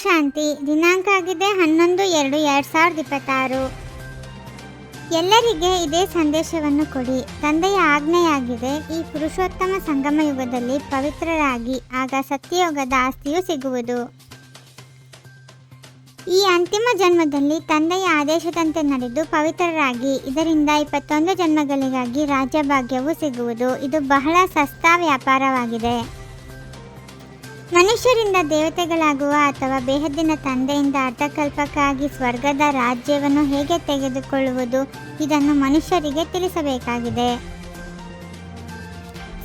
ಶಾಂತಿ. ದಿನಾಂಕ ಆಗಿದೆ 11/2/2026. ಎಲ್ಲರಿಗೆ ಇದೇ ಸಂದೇಶವನ್ನು ಕೊಡಿ. ತಂದೆಯ ಆಜ್ಞೆಯಾಗಿದೆ, ಈ ಪುರುಷೋತ್ತಮ ಸಂಗಮ ಯುಗದಲ್ಲಿ ಪವಿತ್ರರಾಗಿ, ಆಗ ಸತ್ಯಯುಗದ ಆಸ್ತಿಯು ಸಿಗುವುದು. ಈ ಅಂತಿಮ ಜನ್ಮದಲ್ಲಿ ತಂದೆಯ ಆದೇಶದಂತೆ ನಡೆದು ಪವಿತ್ರರಾಗಿ, ಇದರಿಂದ 21 ಜನ್ಮಗಳಿಗಾಗಿ ರಾಜ್ಯಭಾಗ್ಯವು ಸಿಗುವುದು. ಇದು ಬಹಳ ಸಸ್ತಾ ವ್ಯಾಪಾರವಾಗಿದೆ. ಮನುಷ್ಯರಿಂದ ದೇವತೆಗಳಾಗುವ ಅಥವಾ ಬೇಹದ್ದಿನ ತಂದೆಯಿಂದ ಅರ್ಥಕಲ್ಪಕ್ಕಾಗಿ ಸ್ವರ್ಗದ ರಾಜ್ಯವನ್ನು ಹೇಗೆ ತೆಗೆದುಕೊಳ್ಳುವುದು, ಇದನ್ನು ಮನುಷ್ಯರಿಗೆ ತಿಳಿಸಬೇಕಾಗಿದೆ.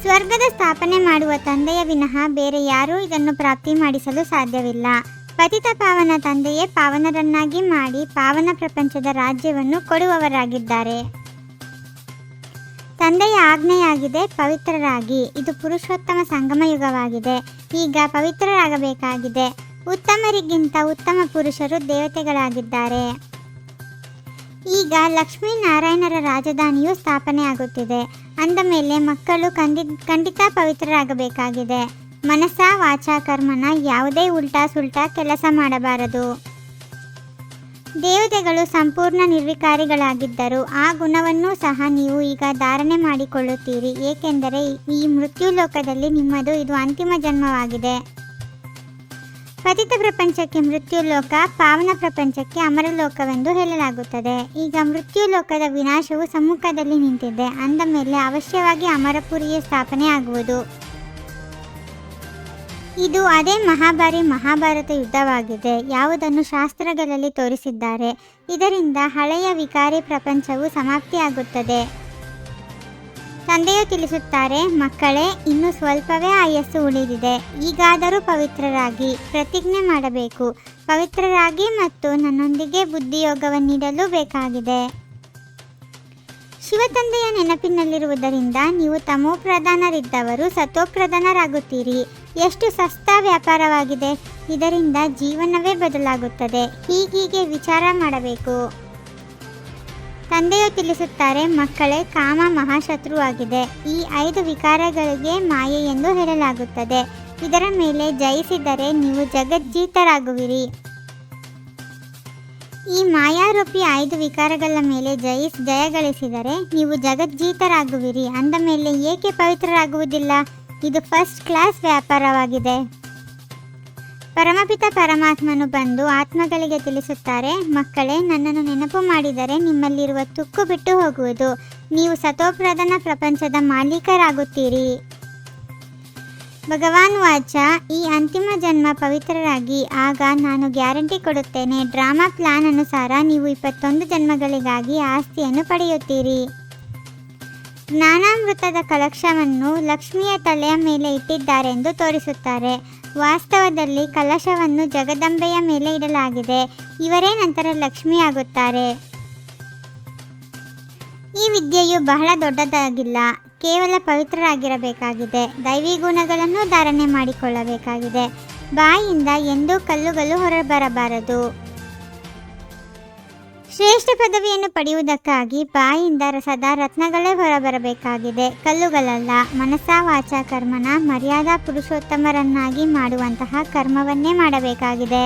ಸ್ವರ್ಗದ ಸ್ಥಾಪನೆ ಮಾಡುವ ತಂದೆಯ ವಿನಃ ಬೇರೆ ಯಾರೂ ಇದನ್ನು ಪ್ರಾಪ್ತಿ ಮಾಡಿಸಲು ಸಾಧ್ಯವಿಲ್ಲ. ಪತಿತ ಪಾವನ ತಂದೆಯೇ ಪಾವನರನ್ನಾಗಿ ಮಾಡಿ ಪಾವನ ಪ್ರಪಂಚದ ರಾಜ್ಯವನ್ನು ಕೊಡುವವರಾಗಿದ್ದಾರೆ. ತಂದೆಯ ಆಜ್ಞೆಯಾಗಿದೆ, ಪವಿತ್ರರಾಗಿ. ಇದು ಪುರುಷೋತ್ತಮ ಸಂಗಮ ಯುಗವಾಗಿದೆ. ಈಗ ಪವಿತ್ರರಾಗಬೇಕಾಗಿದೆ. ಉತ್ತಮರಿಗಿಂತ ಉತ್ತಮ ಪುರುಷರು ದೇವತೆಗಳಾಗಿದ್ದಾರೆ. ಈಗ ಲಕ್ಷ್ಮೀನಾರಾಯಣರ ರಾಜಧಾನಿಯು ಸ್ಥಾಪನೆ ಆಗುತ್ತಿದೆ. ಅಂದ ಮೇಲೆ ಮಕ್ಕಳು ಖಂಡಿತ ಪವಿತ್ರರಾಗಬೇಕಾಗಿದೆ. ಮನಸ ವಾಚ ಕರ್ಮನ ಯಾವುದೇ ಉಲ್ಟಾ ಸುಲ್ಟಾ ಕೆಲಸ ಮಾಡಬಾರದು. ದೇವತೆಗಳು ಸಂಪೂರ್ಣ ನಿರ್ವಿಕಾರಿಗಳಾಗಿದ್ದರು. ಆ ಗುಣವನ್ನು ಸಹ ನೀವು ಈಗ ಧಾರಣೆ ಮಾಡಿಕೊಳ್ಳುತ್ತೀರಿ, ಏಕೆಂದರೆ ಈ ಮೃತ್ಯು ಲೋಕದಲ್ಲಿ ನಿಮ್ಮದು ಇದು ಅಂತಿಮ ಜನ್ಮವಾಗಿದೆ. ಪತಿತ ಪ್ರಪಂಚಕ್ಕೆ ಮೃತ್ಯು ಲೋಕ, ಪಾವನ ಪ್ರಪಂಚಕ್ಕೆ ಅಮರಲೋಕವೆಂದು ಹೇಳಲಾಗುತ್ತದೆ. ಈಗ ಮೃತ್ಯು ಲೋಕದ ವಿನಾಶವು ಸಮ್ಮುಖದಲ್ಲಿ ನಿಂತಿದೆ. ಅಂದ ಮೇಲೆ ಅವಶ್ಯವಾಗಿ ಅಮರಪುರಿಯ ಸ್ಥಾಪನೆ ಆಗುವುದು. ಇದು ಅದೇ ಮಹಾಭಾರತ ಯುದ್ಧವಾಗಿದೆ, ಯಾವುದನ್ನು ಶಾಸ್ತ್ರಗಳಲ್ಲಿ ತೋರಿಸಿದ್ದಾರೆ. ಇದರಿಂದ ಹಳೆಯ ವಿಕಾರಿ ಪ್ರಪಂಚವು ಸಮಾಪ್ತಿಯಾಗುತ್ತದೆ. ತಂದೆಯು ತಿಳಿಸುತ್ತಾರೆ, ಮಕ್ಕಳೇ, ಇನ್ನು ಸ್ವಲ್ಪವೇ ಆಯಸ್ಸು ಉಳಿದಿದೆ. ಈಗಾದರೂ ಪವಿತ್ರರಾಗಿ ಪ್ರತಿಜ್ಞೆ ಮಾಡಬೇಕು. ಪವಿತ್ರರಾಗಿ ಮತ್ತು ನನ್ನೊಂದಿಗೆ ಬುದ್ಧಿಯೋಗವನ್ನಿಡಲು ಬೇಕಾಗಿದೆ. ಶಿವತಂದೆಯ ನೆನಪಿನಲ್ಲಿರುವುದರಿಂದ ನೀವು ತಮೋಪ್ರಧಾನರಿದ್ದವರು ಸತೋಪ್ರಧಾನರಾಗುತ್ತೀರಿ. ಎಷ್ಟು ಸಸ್ತಾ ವ್ಯಾಪಾರವಾಗಿದೆ. ಇದರಿಂದ ಜೀವನವೇ ಬದಲಾಗುತ್ತದೆ. ಹೀಗೆ ವಿಚಾರ ಮಾಡಬೇಕು. ತಂದೆಯು ತಿಳಿಸುತ್ತಾರೆ, ಮಕ್ಕಳೇ, ಕಾಮ ಮಹಾಶತ್ರುವಾಗಿದೆ. ಈ 5 ವಿಕಾರಗಳಿಗೆ ಮಾಯೆ ಎಂದು ಹೇಳಲಾಗುತ್ತದೆ. ಇದರ ಮೇಲೆ ಜಯಿಸಿದರೆ ನೀವು ಜಗಜ್ಜೀತರಾಗುವಿರಿ. ಈ ಮಾಯಾರೂಪಿ 5 ವಿಕಾರಗಳ ಮೇಲೆ ಜಯಗಳಿಸಿದರೆ ನೀವು ಜಗಜ್ಜೀತರಾಗುವಿರಿ. ಅಂದ ಮೇಲೆ ಏಕೆ ಪವಿತ್ರರಾಗುವುದಿಲ್ಲ? ಇದು ಫಸ್ಟ್ ಕ್ಲಾಸ್ ವ್ಯಾಪಾರವಾಗಿದೆ. ಪರಮಪಿತ ಪರಮಾತ್ಮನು ಬಂದು ಆತ್ಮಗಳಿಗೆ ತಿಳಿಸುತ್ತಾರೆ, ಮಕ್ಕಳೇ, ನನ್ನನ್ನು ನೆನಪು ಮಾಡಿದರೆ ನಿಮ್ಮಲ್ಲಿರುವ ತುಕ್ಕು ಬಿಟ್ಟು ಹೋಗುವುದು. ನೀವು ಸತೋಪ್ರಧಾನ ಪ್ರಪಂಚದ ಮಾಲೀಕರಾಗುತ್ತೀರಿ. ಭಗವಾನ್ ವಾಚ, ಈ ಅಂತಿಮ ಜನ್ಮ ಪವಿತ್ರರಾಗಿ, ಆಗ ನಾನು ಗ್ಯಾರಂಟಿ ಕೊಡುತ್ತೇನೆ, ಡ್ರಾಮಾ ಪ್ಲಾನ್ ಅನುಸಾರ ನೀವು 21 ಜನ್ಮಗಳಿಗಾಗಿ ಆಸ್ತಿಯನ್ನು ಪಡೆಯುತ್ತೀರಿ. ಜ್ಞಾನಾಮೃತದ ಕಲಶವನ್ನು ಲಕ್ಷ್ಮಿಯ ತಲೆಯ ಮೇಲೆ ಇಟ್ಟಿದ್ದಾರೆಂದು ತೋರಿಸುತ್ತಾರೆ. ವಾಸ್ತವದಲ್ಲಿ ಕಲಶವನ್ನು ಜಗದಂಬೆಯ ಮೇಲೆ ಇಡಲಾಗಿದೆ. ಇವರೇ ನಂತರ ಲಕ್ಷ್ಮಿಯಾಗುತ್ತಾರೆ. ಈ ವಿದ್ಯೆಯು ಬಹಳ ದೊಡ್ಡದಾಗಿಲ್ಲ. ಕೇವಲ ಪವಿತ್ರರಾಗಿರಬೇಕಾಗಿದೆ. ದೈವಿ ಗುಣಗಳನ್ನು ಧಾರಣೆ ಮಾಡಿಕೊಳ್ಳಬೇಕಾಗಿದೆ. ಬಾಯಿಯಿಂದ ಎಂದೂ ಕಲ್ಲುಗಳು ಹೊರಬರಬಾರದು. ಶ್ರೇಷ್ಠ ಪದವಿಯನ್ನು ಪಡೆಯುವುದಕ್ಕಾಗಿ ಬಾಯಿಯಿಂದ ಸದಾ ರತ್ನಗಳೇ ಹೊರಬರಬೇಕಾಗಿದೆ, ಕಲ್ಲುಗಳಲ್ಲ. ಮನಸ ವಾಚ ಕರ್ಮನ ಮರ್ಯಾದಾ ಪುರುಷೋತ್ತಮರನ್ನಾಗಿ ಮಾಡುವಂತಹ ಕರ್ಮವನ್ನೇ ಮಾಡಬೇಕಾಗಿದೆ.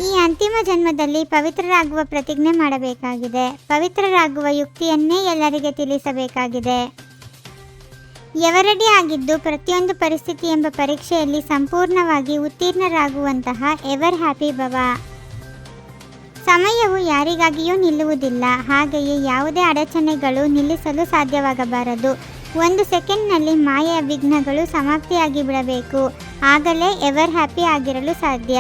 ಈ ಅಂತಿಮ ಜನ್ಮದಲ್ಲಿ ಪವಿತ್ರರಾಗುವ ಪ್ರತಿಜ್ಞೆ ಮಾಡಬೇಕಾಗಿದೆ. ಪವಿತ್ರರಾಗುವ ಯುಕ್ತಿಯನ್ನೇ ಎಲ್ಲರಿಗೆ ತಿಳಿಸಬೇಕಾಗಿದೆ. ಎವರೆಡಿ ಆಗಿದ್ದು ಪ್ರತಿಯೊಂದು ಪರಿಸ್ಥಿತಿ ಎಂಬ ಪರೀಕ್ಷೆಯಲ್ಲಿ ಸಂಪೂರ್ಣವಾಗಿ ಉತ್ತೀರ್ಣರಾಗುವಂತಹ ಎವರ್ ಹ್ಯಾಪಿ ಭವ. ಸಮಯವು ಯಾರಿಗಾಗಿಯೂ ನಿಲ್ಲುವುದಿಲ್ಲ. ಹಾಗೆಯೇ ಯಾವುದೇ ಅಡಚಣೆಗಳು ನಿಲ್ಲಿಸಲು ಸಾಧ್ಯವಾಗಬಾರದು. 1 ಸೆಕೆಂಡ್ನಲ್ಲಿ ಮಾಯೆಯ ವಿಘ್ನಗಳು ಸಮಾಪ್ತಿಯಾಗಿ ಬಿಡಬೇಕು. ಆಗಲೇ ಎವರ್ ಹ್ಯಾಪಿ ಆಗಿರಲು ಸಾಧ್ಯ.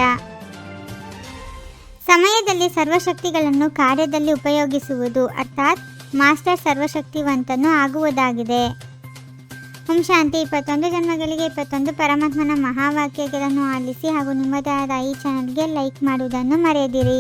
ಸಮಯದಲ್ಲಿ ಸರ್ವಶಕ್ತಿಗಳನ್ನು ಕಾರ್ಯದಲ್ಲಿ ಉಪಯೋಗಿಸುವುದು, ಅರ್ಥಾತ್ ಮಾಸ್ಟರ್ ಸರ್ವಶಕ್ತಿವಂತನು ಆಗುವುದಾಗಿದೆ. ಓಂ ಶಾಂತಿ. 21 ಜನ್ಮಗಳಿಗೆ 21 ಪರಮಾತ್ಮನ ಮಹಾವಾಕ್ಯಗಳನ್ನು ಆಲಿಸಿ ಹಾಗೂ ನಿಮ್ಮದೇ ಆದ ಈ ಚಾನಲ್ಗೆ ಲೈಕ್ ಮಾಡುವುದನ್ನು ಮರೆಯದಿರಿ.